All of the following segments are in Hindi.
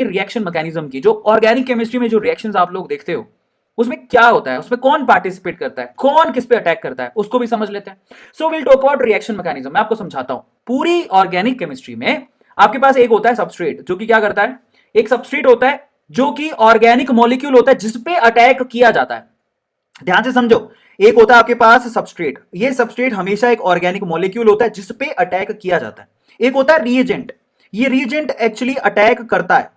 रिएक्शन मैकेनिज्म की, जो ऑर्गेनिक केमिस्ट्री में जो रिएक्शंस आप लोग देखते हो उसमें क्या होता है, उसमें कौन पार्टिसिपेट करता है, कौन किस पे अटैक करता है, उसको भी समझ लेते हैं। So will talk about reaction mechanism. मैं आपको समझाता हूं। पूरी ऑर्गेनिक केमिस्ट्री में आपके पास एक होता है सबस्ट्रेट, जो कि क्या करता है, एक सबस्ट्रेट होता है जो कि ऑर्गेनिक मॉलिक्यूल होता है जिसपे अटैक किया जाता है। ध्यान से समझो, एक होता है आपके पास सबस्ट्रेट, ये सबस्ट्रेट हमेशा एक ऑर्गेनिक मॉलिक्यूल होता है जिसपे अटैक किया जाता है। एक होता है रिएजेंट, ये रिएजेंट एक्चुअली अटैक करता है।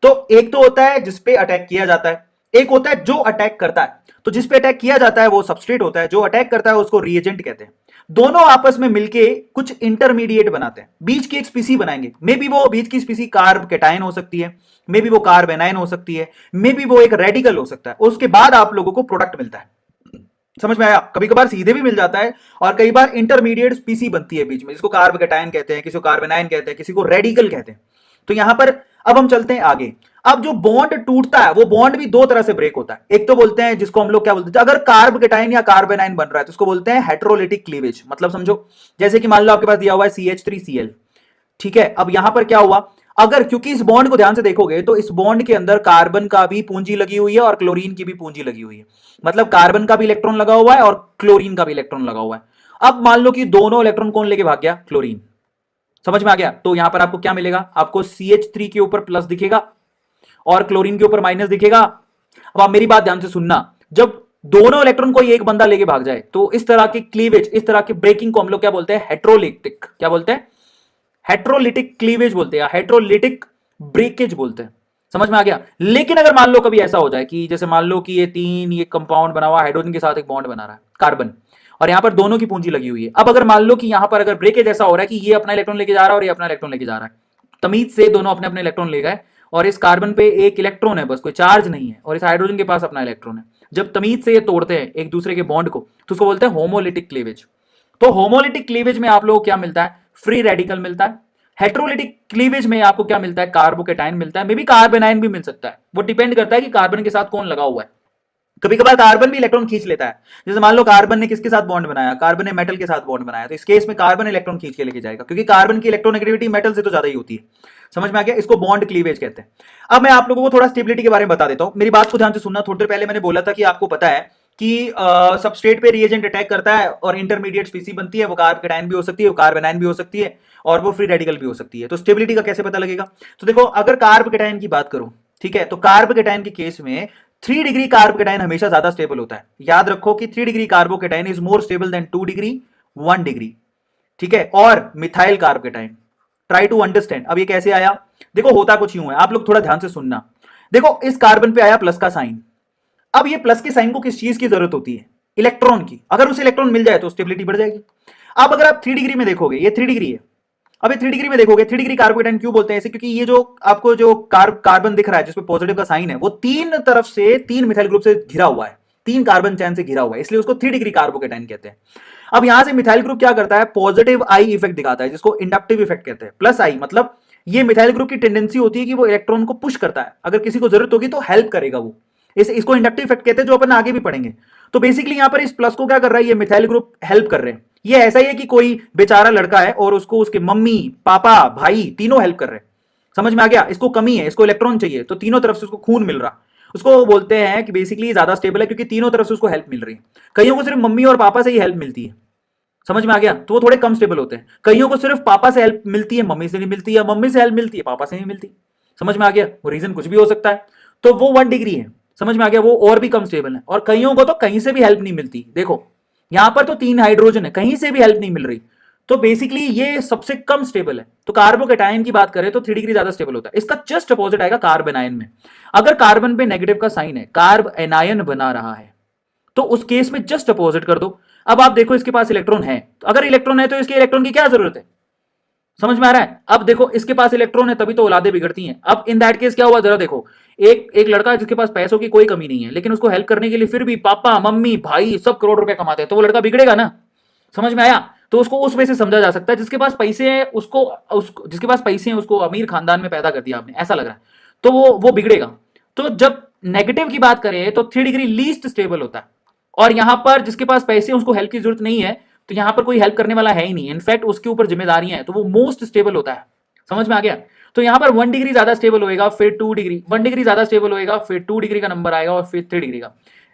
तो एक तो होता है जिसपे अटैक किया जाता है, एक होता है जो अटैक करता है। तो जिसपे अटैक किया जाता है वो सबस्ट्रेट होता है, जो अटैक करता है उसको रिएजेंट कहते हैं। दोनों आपस में मिलके कुछ इंटरमीडिएट बनाते हैं, बीच की एक स्पीसी बनाएंगे। मे बी वो बीच की स्पीसी कार्ब कैटायन हो सकती है, मे बी वो कार्ब एनायन हो सकती है, मे बी वो एक रेडिकल हो सकता है। उसके बाद आप लोगों को प्रोडक्ट मिलता है। समझ में आया? कभी कभार सीधे भी मिल जाता है और कई बार इंटरमीडिएट स्पीसी बनती है बीच में, जिसको कार्ब कैटायन कहते हैं, किसी को कार्बेनाइन कहते हैं, किसी को रेडिकल कहते हैं। तो यहां पर अब हम चलते हैं आगे। अब जो बॉन्ड टूटता है वो बॉन्ड भी दो तरह से ब्रेक होता है। एक तो बोलते हैं, जिसको हम लोग क्या बोलते हैं, अगर कार्ब कैटायन या कार्बेनाइन बन रहा है तो उसको बोलते हैं हेटेरोलिटिक क्लीवेज। मतलब समझो, जैसे कि मान लो आपके पास दिया हुआ है CH3Cl, ठीक है। अब यहां पर क्या हुआ, अगर, क्योंकि इस बॉन्ड को ध्यान से देखोगे तो इस बॉन्ड के अंदर कार्बन का भी पूंजी लगी हुई है और क्लोरीन की भी पूंजी लगी हुई है। मतलब कार्बन का भी इलेक्ट्रॉन लगा हुआ है और क्लोरीन का भी इलेक्ट्रॉन लगा हुआ है। अब मान लो कि दोनों इलेक्ट्रॉन कौन लेके भाग गया, क्लोरीन। समझ में आ गया? तो यहां पर आपको क्या मिलेगा, आपको CH3 के ऊपर प्लस दिखेगा और क्लोरीन के ऊपर माइनस दिखेगा। अब आप मेरी बात ध्यान से सुनना, जब दोनों इलेक्ट्रॉन कोई एक बंदा लेके भाग जाए तो इस तरह की क्लीवेज, इस तरह की ब्रेकिंग को हम लोग क्या बोलते हैं, हेट्रोलिटिक, क्या बोलते हैं, हेट्रोलिटिक क्लीवेज बोलते हैं या हेट्रोलिटिक ब्रेकेज बोलते हैं। समझ में आ गया? लेकिन अगर मान लो कभी ऐसा हो जाए कि जैसे मान लो कि ये कंपाउंड बना हुआ है, हाइड्रोजन के साथ एक बॉन्ड बना रहा है कार्बन, और यहां पर दोनों की पूंजी लगी हुई है। अब अगर मान लो कि यहां पर अगर ब्रेकेज ऐसा हो रहा है कि ये अपना इलेक्ट्रॉन लेके जा रहा है और ये अपना इलेक्ट्रॉन लेके जा रहा है, तमीज से दोनों अपने अपने इलेक्ट्रॉन ले गए और इस कार्बन पे एक इलेक्ट्रॉन है बस, कोई चार्ज नहीं है, और इस हाइड्रोजन के पास अपना इलेक्ट्रॉन है। जब तमीज से ये तोड़ते हैं एक दूसरे के बॉन्ड को तो उसको बोलते हैं होमोलिटिक क्लीवेज। तो होमोलिटिक क्लीवेज में आप लोगों को क्या मिलता है, फ्री रेडिकल मिलता है। हेट्रोलिटिक क्लीवेज में आपको क्या मिलता है, कार्बोकेटाइन मिलता है, मे बी कार्बेनाइन भी मिल सकता है। वो डिपेंड करता है कि कार्बन के साथ कौन लगा हुआ है। कभी कभार कार्बन भी इलेक्ट्रॉन खींच लेता है। जैसे मान लो कार्बन ने किसके साथ बॉन्ड बनाया, कार्बन ने मेटल के साथ बॉन्ड बनाया, तो इस केस में कार्बन इलेक्ट्रॉन खींच के लेके जाएगा, क्योंकि कार्बन की इलेक्ट्रोनेगेटिविटी मेटल से तो ज्यादा ही होती है। समझ में आ गया? इसको बॉन्ड क्लीवेज कहते हैं। अब मैं आप लोगों को थोड़ा स्टेबिलिटी के बारे में बता देता हूं। मेरी बात को ध्यान से सुनना। थोड़ी देर पहले मैंने बोला था कि आपको पता है कि सबस्ट्रेट पे रिएजेंट अटैक करता है और इंटरमीडिएट स्पीसी बनती है। वो कार्बोकेटाइन भी हो सकती है, वो कार्बेनाइन भी हो सकती है, और वो फ्री रेडिकल भी हो सकती है। तो स्टेबिलिटी का कैसे पता लगेगा? तो देखो, अगर कार्बोकेटाइन की बात करूं, ठीक है, तो कार्बोकेटाइन के केस में 3 डिग्री कार्बोकेटाइन हमेशा ज्यादा स्टेबल होता है। याद रखो कि 3 degree carbocation is more stable than 2 degree 1 degree, ठीक है। और methyl carbocation, try to understand. अब ये कैसे आया, देखो होता कुछ यूं है, आप लोग थोड़ा ध्यान से सुनना। देखो, इस कार्बन पे आया प्लस का साइन। अब ये प्लस के साइन को किस चीज की जरूरत होती है, इलेक्ट्रॉन की। अगर उसे इलेक्ट्रॉन मिल जाए तो स्टेबिलिटी बढ़ जाएगी। अब अगर आप 3 डिग्री में देखोगे, ये 3 डिग्री है। अब ये 3 डिग्री में देखोगे, 3 डिग्री कार्बोकेटाइन क्यों बोलते हैं ऐसे, क्योंकि ये जो आपको जो कार्बन दिख रहा है जिसपे पॉजिटिव का साइन है, वो तीन तरफ से 3 मिथाइल ग्रुप से घिरा हुआ है, 3 कार्बन चैन से घिरा हुआ है, इसलिए उसको 3 डिग्री कार्बोकेटाइन कहते हैं। अब यहां से मिथाइल ग्रुप क्या करता है, पॉजिटिव आई इफेक्ट दिखाता है, जिसको इंडक्टिव इफेक्ट कहते हैं। प्लस आई मतलब ये मिथाइल ग्रुप की टेंडेंसी होती है कि वो इलेक्ट्रॉन को पुश करता है, अगर किसी को जरूरत होगी तो हेल्प करेगा वो। इसको इंडक्टिव इफेक्ट कहते हैं, जो अपन आगे भी पढ़ेंगे। तो बेसिकली यहां पर इस प्लस को क्या कर रहा है, ये मिथाइल ग्रुप हेल्प कर रहे हैं। ये ऐसा ही है कि कोई बेचारा लड़का है और उसको उसके मम्मी पापा भाई तीनों हेल्प कर रहे हैं। समझ में आ गया? इसको कमी है, इसको इलेक्ट्रॉन चाहिए, तो तीनों तरफ से उसको खून मिल रहा, उसको बोलते हैं कि बेसिकली ज्यादा स्टेबल है, क्योंकि तीनों तरफ से उसको हेल्प मिल रही है। कईयों को सिर्फ मम्मी और पापा से ही हेल्प मिलती है। समझ में आ गया? तो वो थोड़े कम स्टेबल होते हैं। कईयों को सिर्फ पापा से हेल्प मिलती है, मम्मी से नहीं मिलती, या मम्मी से हेल्प मिलती है, पापा से नहीं मिलती। समझ में आ गया? वो रीजन कुछ भी हो सकता है। तो वो 1 डिग्री है। समझ में आ गया? वो और भी कम स्टेबल है। और कईयों को तो कहीं से भी हेल्प नहीं मिलती। देखो, यहां पर तो 3 हाइड्रोजन है, कहीं से भी हेल्प नहीं मिल रही। तो बेसिकली ये सबसे कम स्टेबल है। तो कार्बोकेटाइन की बात करें तो 3 डिग्री ज्यादा स्टेबल होता है। इसका जस्ट अपोजिट आएगा कार्बन आयन में। अगर कार्बन पे नेगेटिव का साइन है, कार्ब एनायन बना रहा है, तो उस केस में जस्ट अपोजिट कर दो। अब आप देखो, इसके पास इलेक्ट्रॉन है, तो अगर इलेक्ट्रॉन है तो इसके इलेक्ट्रॉन की क्या जरूरत है? समझ में आ रहा है? अब देखो, इसके पास इलेक्ट्रॉन है तभी तो औलादे बिगड़ती हैं। अब इन दैट केस क्या हुआ, जरा देखो, एक एक लड़का है जिसके पास पैसों की कोई कमी नहीं है, लेकिन उसको हेल्प करने के लिए फिर भी पापा मम्मी भाई सब करोड़ रुपए कमाते हैं, तो वो लड़का बिगड़ेगा ना। समझ में आया? तो उसको उस वे से समझा जा सकता है, जिसके पास पैसे हैं उसको जिसके पास पैसे हैं उसको अमीर खानदान में पैदा कर दिया आपने, ऐसा लग रहा है, तो वो बिगड़ेगा। तो जब नेगेटिव की बात करें तो 3 डिग्री लीस्ट स्टेबल होता है। और यहां पर जिसके पास पैसे हैं उसको हेल्प की जरूरत नहीं है, तो यहां पर कोई हेल्प करने वाला है ही नहीं, इनफैक्ट उसके ऊपर जिम्मेदारियां हैं, तो वो मोस्ट स्टेबल होता है। समझ में आ गया? तो यहां पर 1 डिग्री ज्यादा स्टेबल होएगा, फिर 2 डिग्री, 1 डिग्री ज्यादा स्टेबल होएगा, फिर 2 डिग्री का नंबर आएगा और फिर 3 डिग्री का।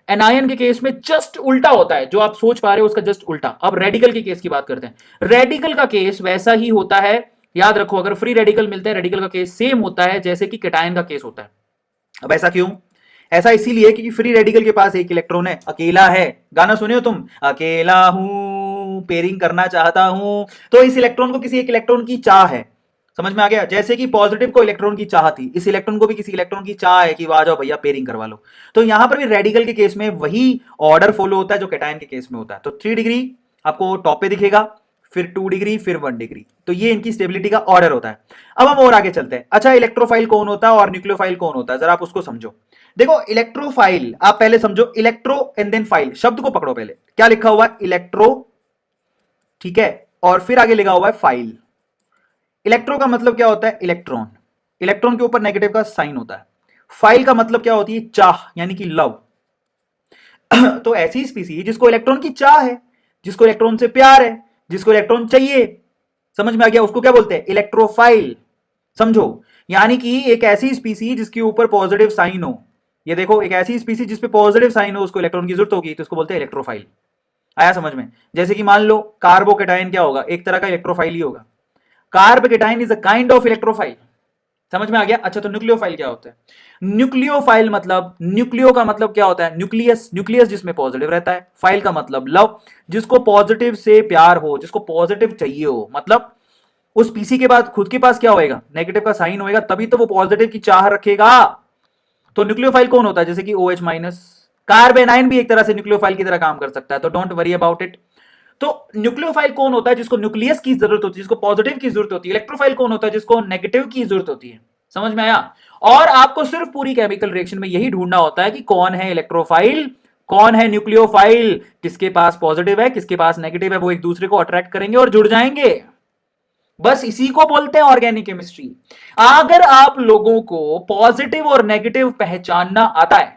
एनायन के केस में जस्ट उल्टा होता है, जो आप सोच पा रहे हो उसका जस्ट उल्टा। अब रेडिकल के केस की बात करते हैं। रेडिकल का केस वैसा ही होता है, याद रखो, अगर फ्री रेडिकल मिलते हैं रेडिकल का केस सेम होता है जैसे कि कैटायन का केस होता है। अब ऐसा क्यों? ऐसा इसीलिए क्योंकि फ्री रेडिकल के पास एक इलेक्ट्रॉन है, अकेला है। गाना सुने हो तुम, अकेला हूं पेयरिंग करना चाहता हूं। तो इस इलेक्ट्रॉन को किसी एक इलेक्ट्रॉन की चाह है, समझ में आ गया? जैसे कि पॉजिटिव को इलेक्ट्रॉन की चाह थी, इस इलेक्ट्रॉन को भी किसी इलेक्ट्रॉन की चाह है कि आ जाओ भैया पेयरिंग करवा लो। तो यहां पर भी रेडिकल के केस में वही ऑर्डर फॉलो होता है जो कैटायन के केस में होता है। तो 3 डिग्री आपको टॉप पे दिखेगा, फिर 2 डिग्री, फिर 1 डिग्री। तो ये इनकी स्टेबिलिटी का ऑर्डर होता है। अब हम और आगे चलते हैं। अच्छा, इलेक्ट्रोफाइल कौन होता है और न्यूक्लियोफाइल कौन होता है, जरा आप उसको समझो। देखो, इलेक्ट्रोफाइल आप पहले समझो, इलेक्ट्रो एंड देन फाइल, शब्द को पकड़ो। पहले क्या लिखा हुआ है? इलेक्ट्रो, ठीक है, और फिर आगे लिखा हुआ है फाइल। इलेक्ट्रो का मतलब क्या होता है? इलेक्ट्रॉन, इलेक्ट्रॉन के ऊपर नेगेटिव का साइन होता है। फाइल का मतलब क्या होती है? चाह, यानी कि लव। तो ऐसी स्पीसी जिसको इलेक्ट्रॉन की चाह है, जिसको इलेक्ट्रॉन से प्यार है, जिसको इलेक्ट्रॉन चाहिए, समझ में आ गया? उसको क्या बोलते हैं? इलेक्ट्रोफाइल। समझो, यानी कि एक ऐसी स्पीसी जिसके ऊपर पॉजिटिव साइन हो। ये देखो, एक ऐसी स्पीसी जिस पे पॉजिटिव साइन हो, उसको इलेक्ट्रॉन की जरूरत होगी, तो उसको बोलते हैं इलेक्ट्रोफाइल। आया समझ में? जैसे कि मान लो कार्बोकेटाइन क्या होगा? एक तरह का इलेक्ट्रोफाइल ही होगा। Carbocation is a kind of electrophile. समझ में आ गया? अच्छा, तो न्यूक्लियोफाइल क्या होता है? न्यूक्लियोफाइल मतलब, न्यूक्लियो का मतलब क्या होता है? न्यूक्लियस, न्यूक्लियस जिसमें पॉजिटिव रहता है। फाइल का मतलब लव, जिसको पॉजिटिव से प्यार हो, जिसको पॉजिटिव चाहिए हो। मतलब उस पीसी के बाद खुद के पास क्या होएगा? नेगेटिव का साइन होएगा, तभी तो वो पॉजिटिव की चाह रखेगा। तो न्यूक्लियोफाइल कौन होता है? जैसे कि OH माइनस। कार्बेनाइन भी एक तरह से न्यूक्लियोफाइल की तरह काम कर सकता है, तो डोंट वरी अबाउट इट। तो न्यूक्लियोफाइल कौन होता है? जिसको न्यूक्लियस की जरूरत होती है, जिसको पॉजिटिव की जरूरत होती है। इलेक्ट्रोफाइल कौन होता है? जिसको नेगेटिव की जरूरत होती है। समझ में आया? और आपको सिर्फ पूरी केमिकल रिएक्शन में यही ढूंढना होता है कि कौन है इलेक्ट्रोफाइल, कौन है न्यूक्लियोफाइल। किसके पास पॉजिटिव है, किसके पास नेगेटिव है, वो एक दूसरे को अट्रैक्ट करेंगे और जुड़ जाएंगे। बस इसी को बोलते हैं ऑर्गेनिक केमिस्ट्री। अगर आप लोगों को पॉजिटिव और नेगेटिव पहचानना आता है,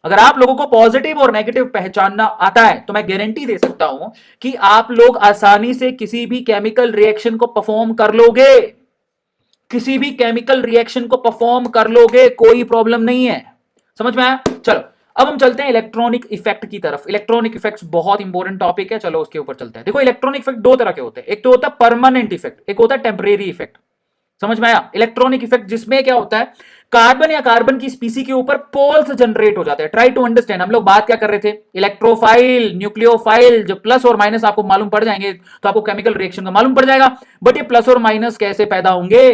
अगर आप लोगों को पॉजिटिव और नेगेटिव पहचानना आता है, तो मैं गारंटी दे सकता हूं कि आप लोग आसानी से किसी भी केमिकल रिएक्शन को परफॉर्म कर लोगे। किसी भी केमिकल रिएक्शन को परफॉर्म कर लोगे, कोई प्रॉब्लम नहीं है। समझ में आया? चलो, अब हम चलते हैं इलेक्ट्रॉनिक इफेक्ट की तरफ। इलेक्ट्रॉनिक इफेक्ट्स बहुत इंपॉर्टेंट टॉपिक है, चलो उसके ऊपर चलते हैं। देखो, इलेक्ट्रॉनिक इफेक्ट दो तरह के होते हैं, एक तो होता है परमानेंट इफेक्ट, एक होता है टेम्परेरी इफेक्ट। समझ में आया? इलेक्ट्रॉनिक इफेक्ट जिसमें क्या होता है, कार्बन या कार्बन की स्पीसी के ऊपर पोल्स जनरेट हो जाते हैं। ट्राई टू अंडरस्टैंड, हम लोग बात क्या कर रहे थे? Electrophile, nucleophile. जब प्लस और माइनस आपको मालूम पड़ जाएंगे तो आपको केमिकल रिएक्शन का मालूम पड़ जाएगा। बट ये प्लस और माइनस कैसे पैदा होंगे?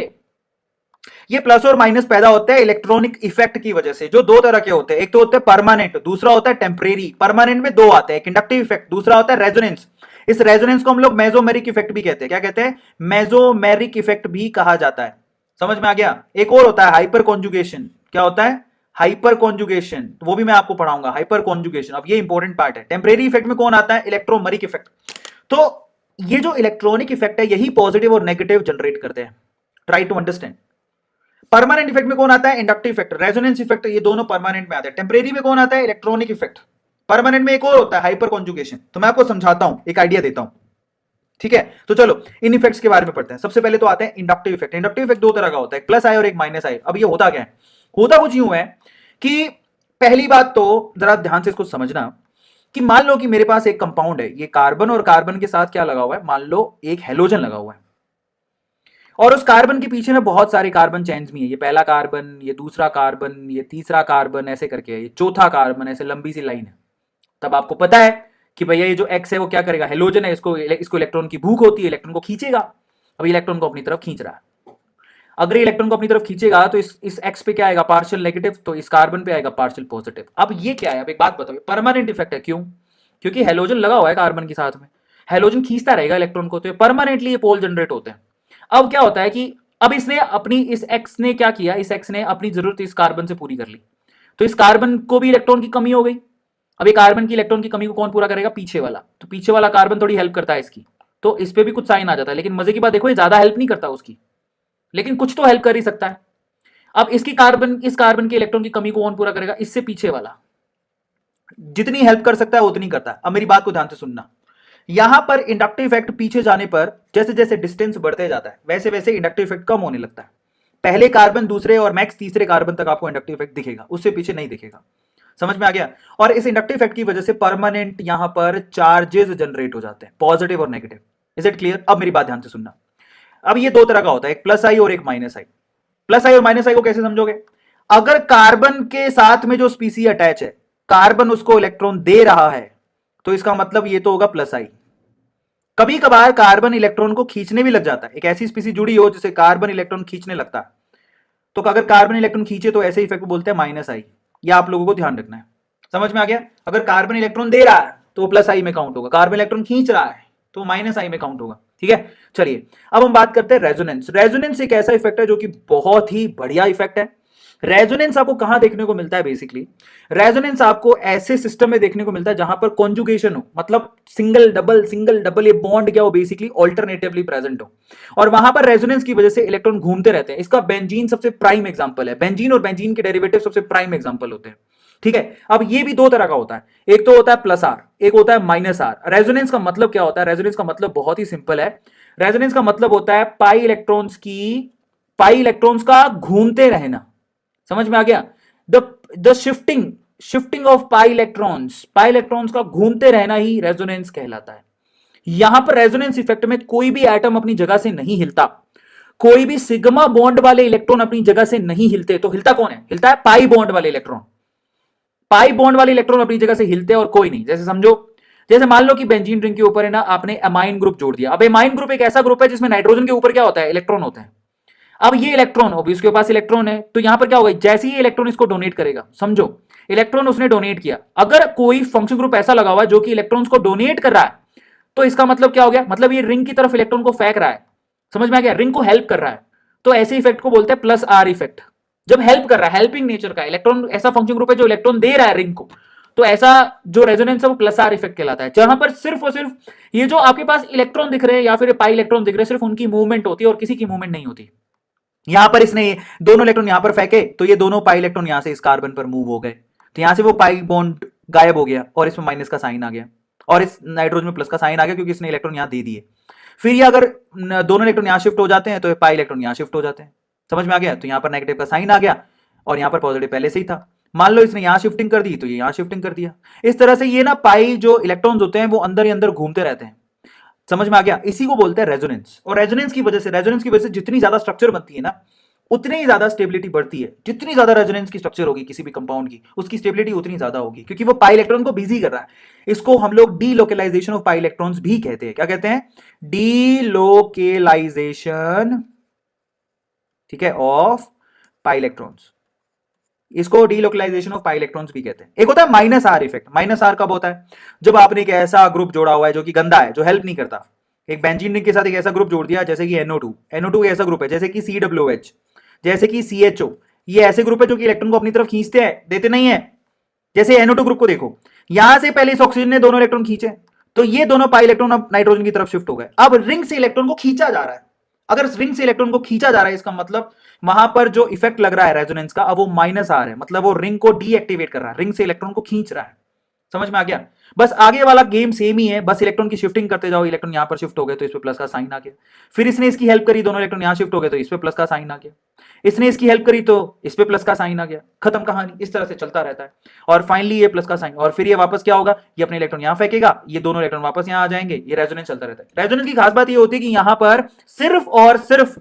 ये प्लस और माइनस पैदा होते हैं इलेक्ट्रॉनिक इफेक्ट की वजह से, जो दो तरह के होते हैं। एक तो होता है परमानेंट, दूसरा होता है टेम्परेरी। परमानेंट में दो आते हैं, एक इंडक्टिव इफेक्ट, दूसरा होता है रेजोनेंस। इस रेजोनेंस को हम लोग मेसोमेरिक इफेक्ट भी कहते हैं। क्या कहते हैं? मेसोमेरिक इफेक्ट भी कहा जाता है। समझ में आ गया? एक और होता है हाइपर कॉन्जुगेशन। क्या होता है? हाइपर कॉन्जुगेशन, वो भी मैं आपको पढ़ाऊंगा, हाइपर कॉन्जुगेशन। अब ये इंपॉर्टेंट पार्ट है। टेम्परेरी इफेक्ट में कौन आता है? Electromeric effect. तो ये जो इलेक्ट्रॉनिक इफेक्ट है, यही पॉजिटिव और नेगेटिव जनरेट करते हैं। Try to understand. Permanent effect में कौन आता है? इंडक्टिव इफेक्ट, रेजोनेंस इफेक्ट, ये दोनों परमानेंट में आते हैं। टेम्परेरी में कौन आता है? Electronic effect. परमानेंट में एक और होता है हाइपर कॉन्जुगेशन, तो मैं आपको समझाता हूं, एक आइडिया देता हूं, ठीक है? तो चलो इन इफेक्ट्स के बारे में पढ़ते हैं। सबसे पहले तो आते हैं इंडक्टिव इफेक्ट। इंडक्टिव इफेक्ट दो तरह का होता है, एक प्लस आई और एक माइनस आई। अब ये होता क्या है? होता कुछ यूं है कि पहली बात तो जरा ध्यान से इसको समझना कि मान लो कि मेरे पास एक कंपाउंड है, ये कार्बन और कार्बन के साथ क्या लगा हुआ है? मान लो एक हेलोजन लगा हुआ है, और उस कार्बन के पीछे ना बहुत सारे कार्बन चेन्स भी है। ये पहला कार्बन, ये दूसरा कार्बन, ये तीसरा कार्बन, ऐसे करके ये चौथा कार्बन, ऐसे लंबी सी लाइन है। तब आपको पता है कि भैया ये जो एक्स है वो क्या करेगा? हेलोजन है, इसको इलेक्ट्रॉन की भूख होती है, इलेक्ट्रॉन को खींचेगा। अब इलेक्ट्रॉन को अपनी तरफ खींच रहा है। अगर इलेक्ट्रॉन को अपनी तरफ खींचेगा तो इस एक्स पे क्या आएगा? Partial negative. तो इस कार्बन पे आएगा पार्शियल पॉजिटिव। अब ये क्या है? अब एक बात बताओ, परमानेंट इफेक्ट है। क्यों? क्योंकि हेलोजन लगा हुआ है कार्बन के साथ में, हेलोजन खींचता रहेगा इलेक्ट्रॉन को, तो परमानेंटली ये पोल जनरेट होते हैं। अब क्या होता है कि अब इसने अपनी, इस एक्स ने क्या किया? इस एक्स ने अपनी जरूरत इस कार्बन से पूरी कर ली, तो इस कार्बन को भी इलेक्ट्रॉन की कमी हो गई। अब ये कार्बन की इलेक्ट्रॉन की कमी को कौन पूरा करेगा? पीछे वाला। तो पीछे वाला कार्बन थोड़ी हेल्प करता है इसकी, तो इस पे भी कुछ साइन आ जाता है। लेकिन मजे की बात देखो, ये ज्यादा हेल्प नहीं करता उसकी, लेकिन कुछ तो हेल्प कर ही सकता है। अब इसकी कार्बन, इस कार्बन के इलेक्ट्रॉन की कमी को कौन पूरा करेगा? इससे पीछे वाला। जितनी हेल्प कर सकता है उतनी करता है। अब मेरी बात को ध्यान से सुनना, यहां पर इंडक्टिव इफेक्ट पीछे जाने पर, जैसे जैसे डिस्टेंस बढ़ते जाता है, वैसे वैसे इंडक्टिव इफेक्ट कम होने लगता है। पहले कार्बन दूसरे और मैक्स तीसरे कार्बन तक आपको इंडक्टिव इफेक्ट दिखेगा, उससे पीछे नहीं दिखेगा। समझ में आ गया? और इस इंडक्टिव इफेक्ट की वजह से परमानेंट यहां पर चार्जेस जनरेट हो जाते हैं, पॉजिटिव और नेगेटिव। Is it clear? अब मेरी बात ध्यान से सुनना। अब ये दो तरह का होता है, एक प्लस आई और एक माइनस आई। प्लस आई और माइनस आई को कैसे समझोगे? अगर कार्बन के साथ में जो स्पीसी अटैच है, कार्बन उसको इलेक्ट्रॉन दे रहा है, तो इसका मतलब ये तो होगा प्लस आई। कभी कभार कार्बन इलेक्ट्रॉन को खींचने भी लग जाता है, एक ऐसी स्पीसी जुड़ी हो जिसे कार्बन इलेक्ट्रॉन खींचने लगता है, तो अगर कार्बन इलेक्ट्रॉन खींचे तो ऐसे इफेक्ट को बोलते हैं माइनस आई। यह आप लोगों को ध्यान रखना है। समझ में आ गया? अगर कार्बन इलेक्ट्रॉन दे रहा है तो प्लस आई में काउंट होगा, कार्बन इलेक्ट्रॉन खींच रहा है तो माइनस आई में काउंट होगा। ठीक है, चलिए अब हम बात करते हैं रेजोनेंस। रेजोनेंस एक ऐसा इफेक्ट है जो कि बहुत ही बढ़िया इफेक्ट है। रेजोनेंस आपको कहां देखने को मिलता है? बेसिकली रेजोनेंस आपको ऐसे सिस्टम में देखने को मिलता है जहां पर कॉन्जुगेशन हो, मतलब सिंगल डबल ये बॉन्ड क्या हो, बेसिकली ऑल्टरनेटिवली प्रेजेंट हो, और वहां पर रेजोनेंस की वजह से इलेक्ट्रॉन घूमते रहते हैं। इसका बेंजीन सबसे प्राइम एग्जांपल है। बेंजीन और बेंजीन के डेरिवेटिव सबसे प्राइम एग्जांपल होते हैं। ठीक है, अब ये भी दो तरह का होता है, एक तो होता है प्लस आर, एक होता है माइनस आर। रेजोनेंस का मतलब क्या होता है? रेजोनेंस का मतलब बहुत ही सिंपल है। रेजोनेंस का मतलब होता है पाई इलेक्ट्रॉन्स का घूमते रहना। समझ में आ गया? The shifting of pi electrons का घूमते रहना ही रेजोनेंस कहलाता है। यहां पर रेजोनेंस इफेक्ट में कोई भी एटम अपनी जगह से नहीं हिलता, कोई भी सिग्मा बॉन्ड वाले इलेक्ट्रॉन अपनी जगह से नहीं हिलते। तो हिलता कौन है? हिलता है पाई बॉन्ड वाले इलेक्ट्रॉन। पाई बॉन्ड वाले इलेक्ट्रॉन अपनी जगह से हिलते हैं और कोई नहीं। जैसे समझो, जैसे मान लो कि बेंजीन रिंग के ऊपर है ना, आपने अमाइन ग्रुप जोड़ दिया। अब अमाइन ग्रुप एक ऐसा ग्रुप है जिसमें नाइट्रोजन के ऊपर क्या होता है? इलेक्ट्रॉन होते हैं। अब ये इलेक्ट्रॉन होगी, उसके पास इलेक्ट्रॉन है, तो यहां पर क्या होगा? जैसे ही इलेक्ट्रॉन इसको डोनेट करेगा, समझो इलेक्ट्रॉन उसने डोनेट किया, अगर कोई फंक्शन ग्रुप ऐसा लगा हुआ है जो कि इलेक्ट्रॉन्स को डोनेट कर रहा है, तो इसका मतलब क्या हो गया? मतलब ये रिंग की तरफ इलेक्ट्रॉन को फेंक रहा है। समझ में आ गया? रिंग को हेल्प कर रहा है। तो ऐसे इफेक्ट को बोलते हैं प्लस आर इफेक्ट। जब हेल्प कर रहा है, हेल्पिंग नेचर का इलेक्ट्रॉन, ऐसा फंक्शन ग्रुप है जो इलेक्ट्रॉन दे रहा है रिंग को, तो ऐसा जो रेजोनेंस है वो प्लस आर इफेक्ट कहलाता है, जहां पर सिर्फ और सिर्फ ये जो आपके पास इलेक्ट्रॉन दिख रहे हैं या फिर पाई इलेक्ट्रॉन दिख रहे हैं, सिर्फ उनकी मूवमेंट होती है और किसी की मूवमेंट नहीं होती। यहां पर इसने दोनों इलेक्ट्रॉन यहां पर फेंके तो ये दोनों पाई इलेक्ट्रॉन यहां से इस कार्बन पर मूव हो गए, तो यहां से वो पाई बॉन्ड गायब हो गया और इसमें माइनस का साइन आ गया, और इस नाइट्रोजन में प्लस का साइन आ गया क्योंकि इसने इलेक्ट्रॉन यहां दे दिए। फिर ये अगर दोनों इलेक्ट्रॉन यहां शिफ्ट हो जाते हैं तो ये पाई इलेक्ट्रॉन यहां शिफ्ट हो जाते हैं। समझ में आ गया? तो यहां पर नेगेटिव का साइन आ गया और यहां पर पॉजिटिव पहले से ही था। मान लो इसने यहां शिफ्टिंग कर दी तो ये यहां शिफ्टिंग कर दिया। इस तरह से ये ना पाई जो इलेक्ट्रॉन्स होते हैं वो अंदर ही अंदर घूमते रहते हैं। समझ में आ गया? इसी को बोलते हैं रेजोनेंस। और रेजोनेंस की वजह से जितनी ज्यादा स्ट्रक्चर बनती है ना, उतनी ही ज्यादा स्टेबिलिटी बढ़ती है। जितनी ज्यादा रेजोनेंस की स्ट्रक्चर होगी किसी भी कंपाउंड की, उसकी स्टेबिलिटी उतनी ज्यादा होगी, क्योंकि वो पाई इलेक्ट्रॉन को बिजी कर रहा है। इसको हम लोग डीलोकेलाइजेशन ऑफ पाई इलेक्ट्रॉन्स भी कहते हैं। क्या कहते हैं? डीलोकेलाइजेशन, ठीक है, ऑफ पाई इलेक्ट्रॉन्स। इसको डीलोकलाइजेशन ऑफ पाई इलेक्ट्रॉन्स भी कहते हैं। एक होता है minus R effect. Minus R कब होता है? जब आपने एक ऐसा ग्रुप जोड़ा हुआ है जो कि गंदा है, जो हेल्प नहीं करता। एक बेंजीन रिंग के साथ एक ऐसा ग्रुप जोड़ दिया जैसे कि NO2 ऐसा ग्रुप है, जैसे कि COOH, जैसे कि CHO। ये ऐसे ग्रुप है जो कि इलेक्ट्रॉन को अपनी तरफ खींचते हैं, देते नहीं है। जैसे NO2 ग्रुप को देखो, यहां से पहले इस ऑक्सीजन ने दोनों इलेक्ट्रॉन खींचे, तो ये दोनों पाई इलेक्ट्रॉन अब नाइट्रोजन की तरफ शिफ्ट हो गए। अब रिंग से इलेक्ट्रॉन को खींचा जा रहा है। अगर रिंग से इलेक्ट्रॉन को खींचा जा रहा है, इसका मतलब वहां पर जो इफेक्ट लग रहा है रेजोनेंस का, अब वो माइनस आर है, मतलब वो रिंग को डीएक्टिवेट कर रहा है, रिंग से इलेक्ट्रॉन को खींच रहा है। समझ में आ गया? बस आगे वाला गेम सेम ही है, बस इलेक्ट्रॉन की शिफ्टिंग करते जाओ। इलेक्ट्रॉन यहां पर शिफ्ट हो गए तो इस पे प्लस का साइन आ गया। फिर इसने इसकी हेल्प करी, दोनों इलेक्ट्रॉन यहां शिफ्ट हो गए तो इस पे प्लस का साइन आ गया। इसने इसकी हेल्प करी तो इस पे प्लस का साइन आ गया। खत्म कहानी। इस तरह से चलता रहता है और फाइनली ये प्लस का साइन, और फिर ये वापस क्या होगा? ये अपने इलेक्ट्रॉन यहां फेंकेगा, ये दोनों इलेक्ट्रॉन वापस यहां आ जाएंगे। ये रेजोनेंस चलता रहता है। रेजोनेंस की खास बात ये होती है कि यहां पर सिर्फ और सिर्फ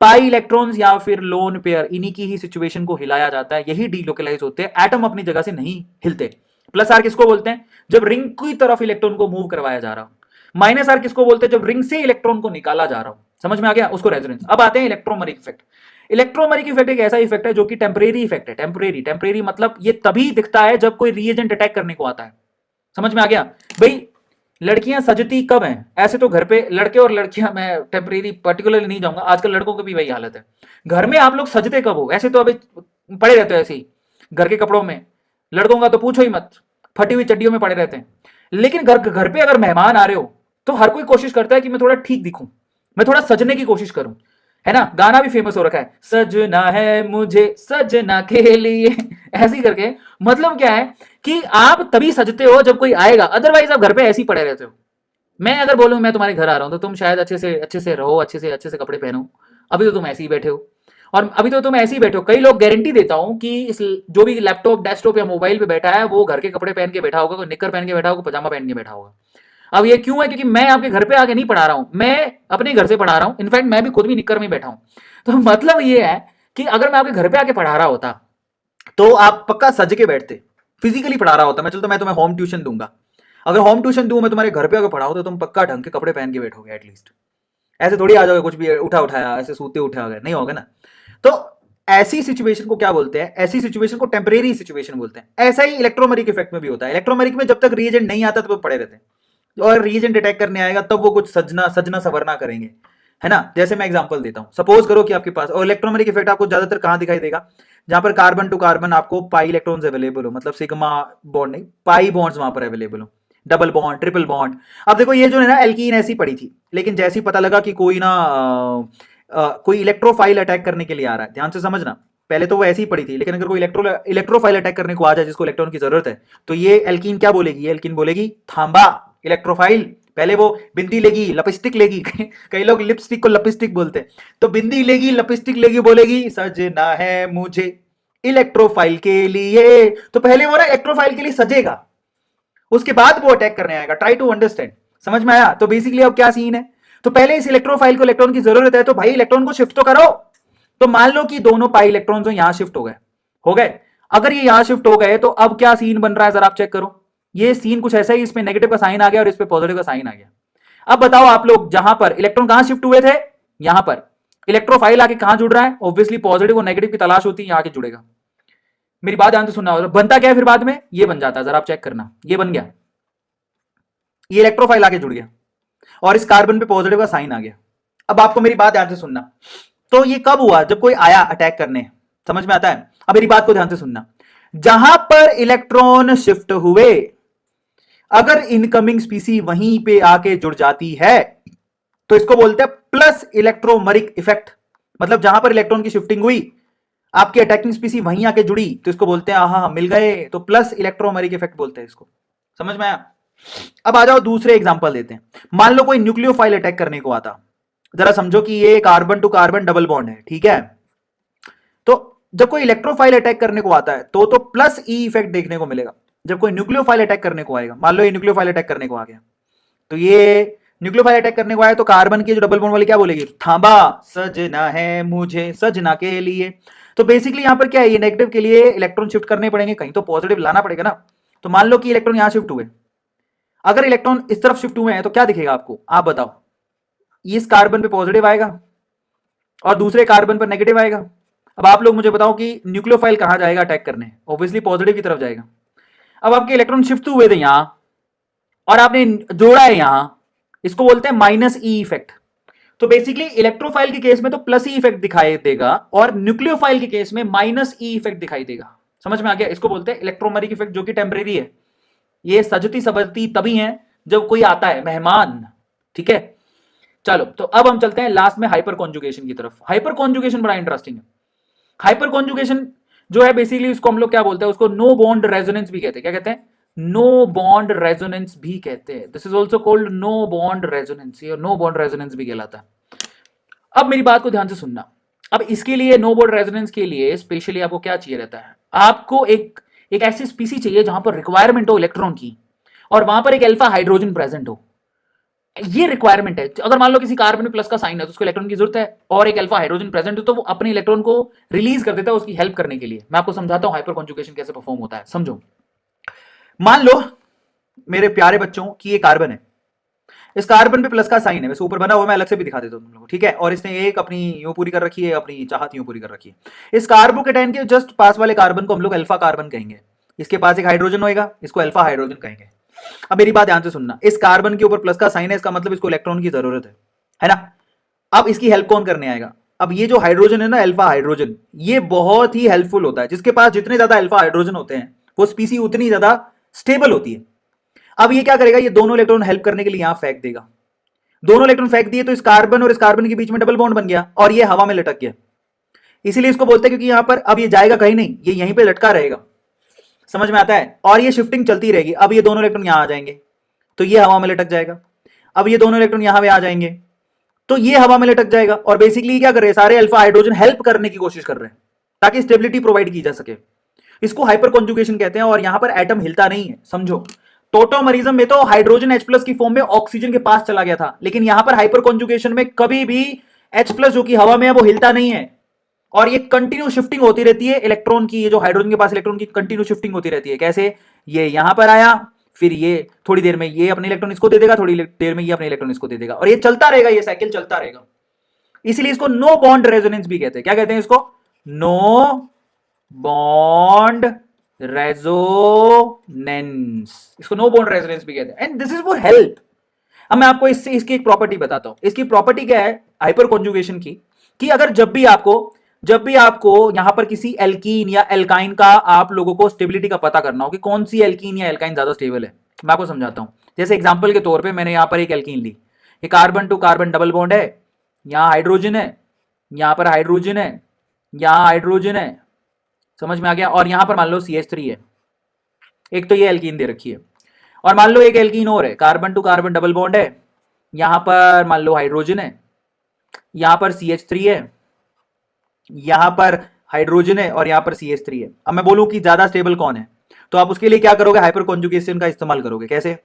पाई इलेक्ट्रॉन्स या फिर लोन पेयर, इन्हीं की ही सिचुएशन को हिलाया जाता है, यही डीलोकलाइज होते हैं। एटम अपनी जगह से नहीं हिलते। प्लस आर किसको बोलते हैं? जब रिंग की तरफ इलेक्ट्रॉन को मूव करवाया जा रहा हो। माइनस आर किसको बोलते हैं? जब रिंग से इलेक्ट्रॉन को निकाला जा रहा हो। समझ में आ गया? उसको रेजोनेंस। अब आते हैं इलेक्ट्रोमेरिक इफेक्ट। इलेक्ट्रोमेरिक इफेक्ट एक ऐसा इफेक्ट है जो कि टेम्परेरी इफेक्ट है। टेम्परेरी मतलब ये तभी दिखता है जब कोई रिएजेंट अटैक करने को आता है। समझ में आ गया? भाई लड़कियां सजती कब हैं? ऐसे तो घर पे लड़के और लड़कियां, मैं टेम्परेरी पर्टिकुलरली नहीं जाऊंगा, आजकल लड़कों की भी वही हालत है। घर में आप लोग सजते कब हो? ऐसे तो अभी पड़े रहते हो ऐसे ही घर के कपड़ों में। लड़कों का तो पूछो ही मत, फटी हुई चड्डियों में पड़े रहते हैं। लेकिन घर पे अगर मेहमान आ रहे हो तो हर कोई कोशिश करता है कि मैं थोड़ा ठीक दिखूं, मैं थोड़ा सजने की कोशिश करूं, है ना? गाना भी फेमस हो रखा है, सजना है मुझे सजना के लिए ऐसे ही करके। मतलब क्या है कि आप तभी सजते हो जब कोई आएगा, अदरवाइज आप घर पे ऐसे ही पड़े रहते हो। मैं अगर बोलूं मैं तुम्हारे घर आ रहा हूं तो तुम शायद अच्छे से रहो, अच्छे से कपड़े पहनो। अभी तो तुम ऐसे ही बैठे हो। और अभी तो तुम ऐसे ही बैठो, कई लोग गारंटी देता हूं कि इस जो भी लैपटॉप डेस्कटॉप या मोबाइल पे बैठा है वो घर के कपड़े पहन के बैठा होगा, कोई निक्कर पहन के बैठा होगा, पजामा पहन के बैठा होगा। अब ये क्यों है? क्योंकि मैं आपके घर पे आके नहीं पढ़ा रहा हूं, मैं अपने घर से पढ़ा रहा हूं। इनफैक्ट मैं भी खुद भी निक्कर में बैठा हूं। तो मतलब ये है कि अगर मैं आपके घर पे आके पढ़ा रहा होता तो आप पक्का सज के बैठते, फिजिकली पढ़ा रहा होता। मैं चलता मैं तुम्हें होम ट्यूशन दूंगा, अगर होम ट्यूशन दूं मैं तुम्हारे घर पे आकर पढ़ाऊं तो तुम पक्का ढंग के कपड़े पहन के बैठोगे एटलीस्ट। ऐसे थोड़ी आ जाओगे कुछ भी उठा उठाया, ऐसे सूते उठे आ गए, नहीं होगा ना। तो ऐसी सिचुएशन को क्या बोलते हैं? ऐसी सिचुएशन को टेम्परेरी सिचुएशन बोलते हैं। ऐसा ही इलेक्ट्रोमेरिक इफेक्ट में भी होता है। इलेक्ट्रोमेरिक में जब तक रीएजेंट नहीं आता तब वो पड़े रहते हैं, और रीएजेंट अटैक करने आएगा तब वो कुछ सजना सजना सवरना करेंगे, है ना। जैसे मैं एग्जांपल देता हूं, सपोज करो कि आपके पास, और इलेक्ट्रोमेरिक इफेक्ट आपको ज्यादातर कहां दिखाई देगा? जहां पर कार्बन टू कार्बन आपको पाई इलेक्ट्रॉन्स अवेलेबल हो, मतलब सिग्मा बॉन्ड नहीं, पाई बॉन्ड्स वहां पर अवेलेबल हो, डबल बॉन्ड, ट्रिपल बॉन्ड। अब देखो ये जो है ना एल्कीन ऐसी पड़ी थी, लेकिन जैसे ही पता लगा कि कोई ना कोई इलेक्ट्रोफाइल अटैक करने के लिए आ रहा है, ध्यान से समझना, पहले तो वो ऐसी ही पड़ी थी, लेकिन अगर कोई इलेक्ट्रोफाइल अटैक करने को आ जाए जिसको इलेक्ट्रॉन की जरूरत है, तो ये एल्कीन क्या बोलेगी? ये एल्कीन बोलेगी थांबा इलेक्ट्रोफाइल। पहले वो बिंदी लेगी, लिपस्टिक लेगी कई लोग लिपस्टिक को लिपस्टिक बोलते हैं, तो बिंदी लेगी, लिपस्टिक लेगी, बोलेगी सजना है मुझे इलेक्ट्रोफाइल के लिए। तो पहले वो ना इलेक्ट्रोफाइल के लिए सजेगा, उसके बाद वो अटैक करने आएगा। ट्राई टू अंडरस्टैंड, समझ में आया? तो बेसिकली अब क्या सीन है, तो पहले इस इलेक्ट्रोफाइल को इलेक्ट्रॉन की जरूरत है, तो भाई इलेक्ट्रॉन को शिफ्ट तो करो। तो मान लो कि दोनों पाई इलेक्ट्रॉन यहां शिफ्ट हो गए। अगर ये यहां शिफ्ट हो गए तो अब क्या सीन बन रहा है जरा आप चेक करो। ये सीन कुछ ऐसा ही, इसमें नेगेटिव का साइन आ गया और इस पे पॉजिटिव का साइन आ गया। अब बताओ आप लोग, जहां पर इलेक्ट्रॉन कहां शिफ्ट हुए थे, यहां पर इलेक्ट्रोफाइल आके कहां जुड़ रहा है? ऑब्वियसली पॉजिटिव और नेगेटिव की तलाश होती है, यहां के जुड़ेगा। मेरी बात ध्यान से सुनना होगा। बनता क्या है फिर बाद में? ये बन जाता है, जरा आप चेक करना, ये बन गया, ये इलेक्ट्रोफाइल आके जुड़ गया और इस कार्बन पे पॉजिटिव का साइन आ गया। अब आपको मेरी बात ध्यान से सुनना, तो ये कब हुआ? जब कोई आया अटैक करने, समझ में आता है? अब मेरी बात को ध्यान से सुनना, जहां पर इलेक्ट्रॉन शिफ्ट हुए, अगर इनकमिंग स्पीसी वहीं पे आके जुड़ जाती है तो इसको बोलते हैं प्लस इलेक्ट्रोमरिक इफेक्ट। मतलब जहां पर इलेक्ट्रॉन की शिफ्टिंग हुई, आपकी अटैकिंग स्पीसी वहीं आके जुड़ी, तो इसको बोलते हैं आहा मिल गए, तो प्लस इलेक्ट्रोमरिक इफेक्ट बोलते हैं इसको। समझ में आया? अब आ जाओ दूसरे एग्जांपल देते हैं। मान लो कोई न्यूक्लियोफाइल अटैक करने को आता, जरा समझो कि ये carbon to carbon double bond है, ठीक है। तो जब कोई इलेक्ट्रोफाइल अटैक करने को आता है तो प्लस ई इफेक्ट देखने को मिलेगा। जब कोई न्यूक्लियोफाइल अटैक करने को आएगा, मान लो ये न्यूक्लियोफाइल अटैक करने को आ गया, तो ये न्यूक्लियोफाइल अटैक करने को आया तो कार्बन की जो डबल बॉन्ड वाली क्या बोलेगी? थांबा सजना है मुझे सजना के लिए। तो बेसिकली यहां पर क्या है, ये नेगेटिव के लिए इलेक्ट्रॉन शिफ्ट करने पड़ेंगे, कहीं तो पॉजिटिव लाना पड़ेगा ना। तो मान लो कि इलेक्ट्रॉन यहां शिफ्ट हुए, अगर इलेक्ट्रॉन इस तरफ शिफ्ट हुए हैं तो क्या दिखेगा आपको? आप बताओ। इस कार्बन पे पॉजिटिव आएगा और दूसरे कार्बन पर नेगेटिव आएगा। अब आप लोग मुझे बताओ कि न्यूक्लियोफाइल कहां जाएगा अटैक करने? ऑब्वियसली पॉजिटिव की तरफ जाएगा। अब आपके इलेक्ट्रॉन शिफ्ट हुए थे यहां और आपने जोड़ा है यहां, इसको बोलते हैं माइनस ई इफेक्ट। तो बेसिकली इलेक्ट्रोफाइल के केस में तो प्लस ई इफेक्ट दिखाई देगा और न्यूक्लियोफाइल के केस में माइनस ई इफेक्ट दिखाई देगा। समझ में आ गया? इसको बोलते हैं इलेक्ट्रोमेरिक इफेक्ट, जो कि टेम्परेरी है। ये सजती सबजती तभी है जब कोई आता है मेहमान, ठीक है। चलो, तो अब हम चलते हैं लास्ट में हाइपर कॉन्जुगेशन की तरफ। हाइपर कॉन्जुगेशन बड़ा इंटरेस्टिंग है। हाइपर कॉन्जुगेशन जो है बेसिकली उसको हम लोग क्या बोलते हैं? उसको नो बॉन्ड रेजोनेंस भी कहते हैं। क्या कहते हैं? नो बॉन्ड रेजोनेंस भी कहते हैं। This is also called no bond resonance, ये नो बॉन्ड रेजोनेंस भी कहलाता है। अब मेरी बात को ध्यान से सुनना। अब इसके लिए नो बॉन्ड रेजोनेंस के लिए स्पेशली आपको क्या चाहिए रहता है? आपको एक ऐसी स्पीसी चाहिए जहां पर रिक्वायरमेंट हो इलेक्ट्रॉन की और वहां पर एक अल्फा हाइड्रोजन प्रेजेंट हो। ये रिक्वायरमेंट है। अगर मान लो किसी कार्बन में प्लस का साइन है तो उसको इलेक्ट्रॉन की जरूरत है और एक अल्फा हाइड्रोजन प्रेजेंट है, तो वो अपने इलेक्ट्रॉन को रिलीज कर देता है उसकी हेल्प करने के लिए। मैं आपको समझाता हूं हाइपर कॉन्जुगेशन कैसे परफॉर्म होता है, समझो। मान लो मेरे प्यारे बच्चों कि ये कार्बन है, इस कार्बन पे प्लस का साइन है, वैसे ऊपर बना हुआ, मैं अलग से भी दिखा देता हूं तुम लोगों को, ठीक है। और इसने एक अपनी यूं पूरी कर रखी है, अपनी चाहत यूं पूरी कर रखी है। इस कार्बोकेटाइन के जस्ट पास वाले कार्बन को हम लोग अल्फा कार्बन कहेंगे। इसके पास एक हाइड्रोजन होएगा, इसको अल्फा हाइड्रोजन कहेंगे। अब मेरी बात ध्यान से सुनना, इस कार्बन के ऊपर प्लस का साइन है, इसका मतलब इसको इलेक्ट्रॉन की जरूरत है ना। अब इसकी हेल्प कौन करने आएगा? अब ये जो हाइड्रोजन है ना, अल्फा हाइड्रोजन, ये बहुत ही हेल्पफुल होता है। जिसके पास जितने ज्यादा अल्फा हाइड्रोजन होते हैं वो स्पीसी उतनी ज्यादा स्टेबल होती है। अब ये क्या करेगा? ये दोनों इलेक्ट्रॉन हेल्प करने के लिए यहां फेंक देगा। दोनों इलेक्ट्रॉन फेंक दिए तो इस कार्बन और इस कार्बन के बीच में डबल बॉन्ड बन गया और ये हवा में लटक गया। इसीलिए इसको बोलते हैं, क्योंकि यहां पर अब ये जाएगा कहीं नहीं, ये यहीं पे लटका रहेगा। समझ में आता है? और ये शिफ्टिंग चलती रहेगी। अब ये दोनों इलेक्ट्रॉन यहां आ जाएंगे तो ये हवा में लटक जाएगा। अब ये दोनों इलेक्ट्रॉन यहां पे आ जाएंगे तो ये हवा में लटक जाएगा और बेसिकली क्या कर रहे हैं, सारे अल्फा हाइड्रोजन हेल्प करने की कोशिश कर रहे हैं ताकि स्टेबिलिटी प्रोवाइड की जा सके। इसको हाइपर कॉन्जुगेशन कहते हैं और यहां पर एटम हिलता नहीं है, समझो। टोटोमरिज्म में तो हाइड्रोजन H+ की फॉर्म में ऑक्सीजन के पास चला गया था, लेकिन यहां पर हाइपर कॉन्जुगेशन में कभी भी H+ जो कि हवा में है वो हिलता नहीं है और ये कंटिन्यू शिफ्टिंग होती रहती है इलेक्ट्रॉन की, ये जो हाइड्रोजन के पास इलेक्ट्रॉन की कंटिन्यू शिफ्टिंग होती रहती है। कैसे, ये यहां पर आया, फिर ये थोड़ी देर में ये अपने इलेक्ट्रॉन इसको दे देगा, थोड़ी देर में ये अपने इलेक्ट्रॉन इसको दे देगा और ये चलता रहेगा, ये साइकिल चलता रहेगा। इसलिए इसको नो बॉन्ड रेजोनेंस भी कहते हैं। क्या कहते हैं इसको? No bond resonance. इसको नो बॉन्ड रेजोनेंस भी कहते हैं and this is for help. अब मैं आपको इससे इसकी एक प्रॉपर्टी बताता हूं। इसकी प्रॉपर्टी क्या है हाइपर कॉन्जुगेशन की, कि अगर जब भी आपको यहां पर किसी एल्कीन या एल्काइन का आप लोगों को स्टेबिलिटी का पता करना हो कि कौन सी एल्कीन या एल्काइन ज्यादा स्टेबल है, मैं आपको समझाता हूं। जैसे एग्जांपल के तौर पे मैंने यहां पर एक एल्कीन ली, ये carbon to carbon double bond है, यहां हाइड्रोजन है, यहां पर हाइड्रोजन है, यहां हाइड्रोजन है, समझ में आ गया। और यहां पर मान लो CH3 है, एक तो ये एल्कीन दे रखी है, और मान लो एक एल्कीन और है, carbon to carbon double bond है, यहां पर मान लो हाइड्रोजन है, यहां पर CH3 है, यहां पर हाइड्रोजन है और यहां पर CH3 है। अब मैं बोलूं कि ज्यादा स्टेबल कौन है, तो आप उसके लिए क्या करोगे, हाइपर कॉन्जुगेशन का इस्तेमाल करोगे। कैसे?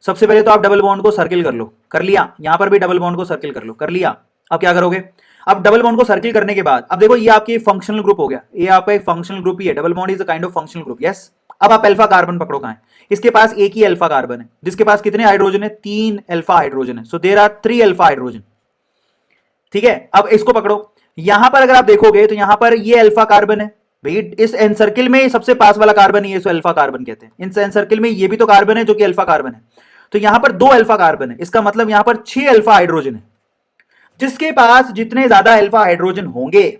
सबसे पहले तो आप डबल बॉन्ड को सर्किल कर लो, कर लिया, यहां पर भी डबल बॉन्ड को सर्किल कर लो, कर लिया। अब क्या करोगे, अब डबल बॉन्ड को सर्किल करने के बाद अब देखो ये आपकी फंक्शनल ग्रुप हो गया, ये आपका एक फंक्शनल ग्रुप ही है, double bond is a kind of functional group, yes. अब आप अल्फा कार्बन पकड़ो, कहां है, इसके पास एक ही अल्फा कार्बन है, जिसके पास कितने हाइड्रोजन है, 3 अल्फा हाइड्रोजन है, so there are 3 alpha hydrogen. ठीक है, अब इसको पकड़ो, यहां पर अगर आप देखोगे तो यहां पर ये अल्फा कार्बन है भाई, इस एन सर्किल में सबसे पास वाला कार्बन ही है, इसको अल्फा कार्बन कहते हैं। इन एन सर्किल में ये भी तो कार्बन है जो कि अल्फा कार्बन है, तो यहां पर 2 अल्फा कार्बन है, इसका मतलब यहां पर 6 अल्फा हाइड्रोजन है। जिसके पास जितने ज्यादा अल्फा हाइड्रोजन होंगे,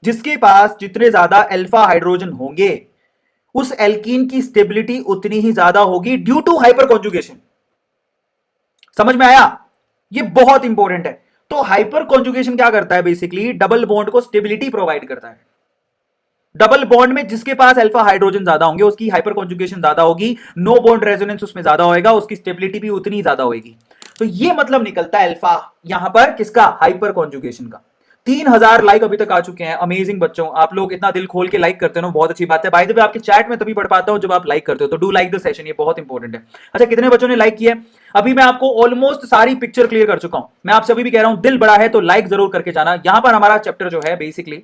जिसके पास जितने ज्यादा अल्फा हाइड्रोजन होंगे, उस एल्कीन की स्टेबिलिटी उतनी ही ज्यादा होगी ड्यू टू हाइपर कॉन्जुगेशन। समझ में आया? ये बहुत इंपॉर्टेंट है। तो हाइपर कॉन्जुगेशन क्या करता है, बेसिकली डबल बॉन्ड को स्टेबिलिटी प्रोवाइड करता है। डबल बॉन्ड में जिसके पास अल्फा हाइड्रोजन ज्यादा होंगे उसकी हाइपर कॉन्जुगेशन ज्यादा होगी, नो बॉन्ड रेजोनेंस उसमें ज्यादा होएगा, उसकी स्टेबिलिटी भी उतनी ज्यादा होगी। तो ये मतलब निकलता है अल्फा यहां पर किसका, हाइपर कॉन्जुगेशन का। 3000 लाइक अभी तक आ चुके हैं, अमेजिंग बच्चों, आप लोग इतना दिल खोल के लाइक करते हो, बहुत अच्छी बात है। बाय द वे आपके चैट में तभी पढ़ पाता हूं जब आप लाइक करते हो, तो डू लाइक द सेशन, ये बहुत इंपॉर्टेंट है। अच्छा, कितने बच्चों ने लाइक किया? अभी मैं आपको ऑलमोस्ट सारी पिक्चर क्लियर कर चुका हूं। मैं आपसे अभी भी कह रहा हूं, दिल बड़ा है तो लाइक जरूर करके जाना। यहां पर हमारा चैप्टर जो है बेसिकली